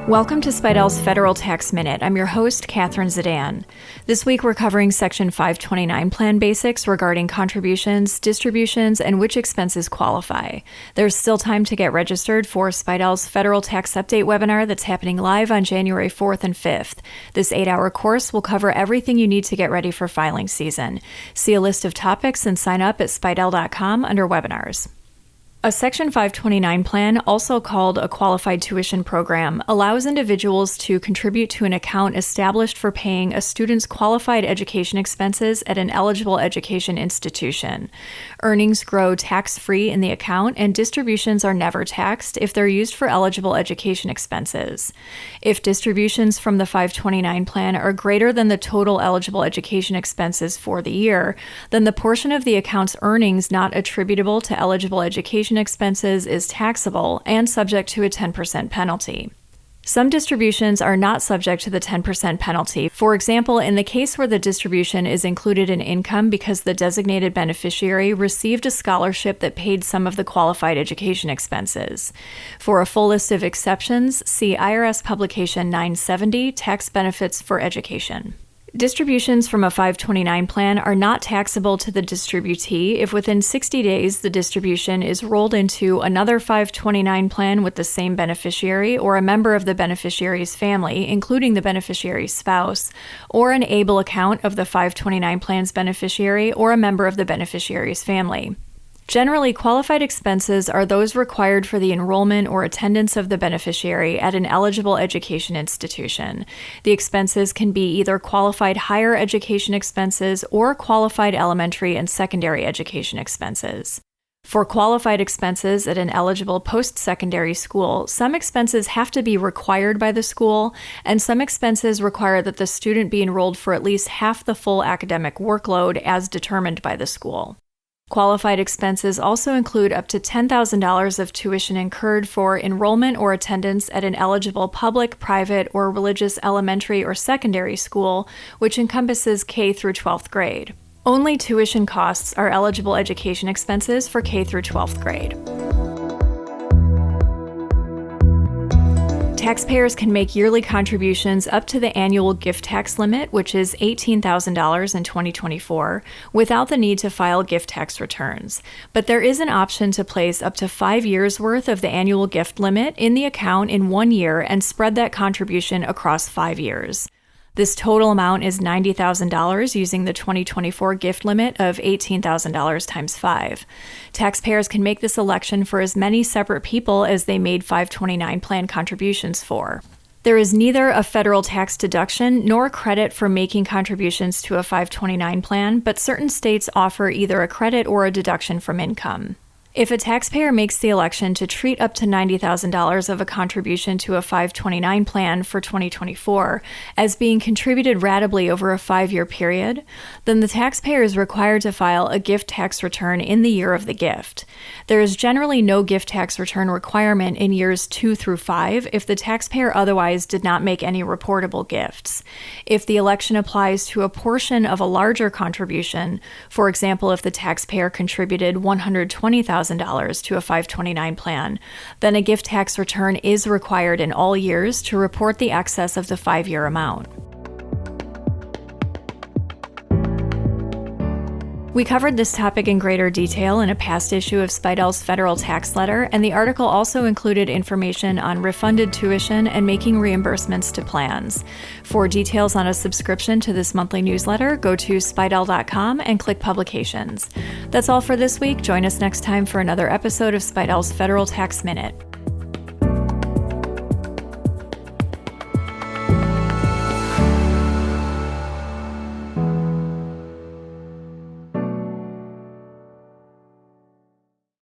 Welcome to Spiedel's Federal Tax Minute. I'm your host, Catherine Zidane. This week we're covering Section 529 plan basics regarding contributions, distributions, and which expenses qualify. There's still time to get registered for Spiedel's Federal Tax Update webinar that's happening live on January 4th and 5th. This 8-hour course will cover everything you need to get ready for filing season. See a list of topics and sign up at spiedel.com under webinars. A Section 529 plan, also called a qualified tuition program, allows individuals to contribute to an account established for paying a student's qualified education expenses at an eligible education institution. Earnings grow tax-free in the account, and distributions are never taxed if they're used for eligible education expenses. If distributions from the 529 plan are greater than the total eligible education expenses for the year, then the portion of the account's earnings not attributable to eligible education expenses is taxable and subject to a 10% penalty. Some distributions are not subject to the 10% penalty. For example, in the case where the distribution is included in income because the designated beneficiary received a scholarship that paid some of the qualified education expenses. For a full list of exceptions, see IRS Publication 970, Tax Benefits for Education. Distributions from a 529 plan are not taxable to the distributee if within 60 days the distribution is rolled into another 529 plan with the same beneficiary or a member of the beneficiary's family, including the beneficiary's spouse, or an ABLE account of the 529 plan's beneficiary or a member of the beneficiary's family. Generally, qualified expenses are those required for the enrollment or attendance of the beneficiary at an eligible education institution. The expenses can be either qualified higher education expenses or qualified elementary and secondary education expenses. For qualified expenses at an eligible post-secondary school, some expenses have to be required by the school, and some expenses require that the student be enrolled for at least half the full academic workload as determined by the school. Qualified expenses also include up to $10,000 of tuition incurred for enrollment or attendance at an eligible public, private, or religious elementary or secondary school, which encompasses K through 12th grade. Only tuition costs are eligible education expenses for K through 12th grade. Taxpayers can make yearly contributions up to the annual gift tax limit, which is $18,000 in 2024, without the need to file gift tax returns. But there is an option to place up to 5 years' worth of the annual gift limit in the account in 1 year and spread that contribution across 5 years. This total amount is $90,000 using the 2024 gift limit of $18,000 times 5. Taxpayers can make this election for as many separate people as they made 529 plan contributions for. There is neither a federal tax deduction nor credit for making contributions to a 529 plan, but certain states offer either a credit or a deduction from income. If a taxpayer makes the election to treat up to $90,000 of a contribution to a 529 plan for 2024 as being contributed ratably over a 5-year period, then the taxpayer is required to file a gift tax return in the year of the gift. There is generally no gift tax return requirement in years 2 through 5 if the taxpayer otherwise did not make any reportable gifts. If the election applies to a portion of a larger contribution, for example, if the taxpayer contributed $120,000 to a 529 plan, then a gift tax return is required in all years to report the excess of the 5-year amount. We covered this topic in greater detail in a past issue of Spiedel's Federal Tax Letter, and the article also included information on refunded tuition and making reimbursements to plans. For details on a subscription to this monthly newsletter, go to spiedel.com and click Publications. That's all for this week. Join us next time for another episode of Spiedel's Federal Tax Minute.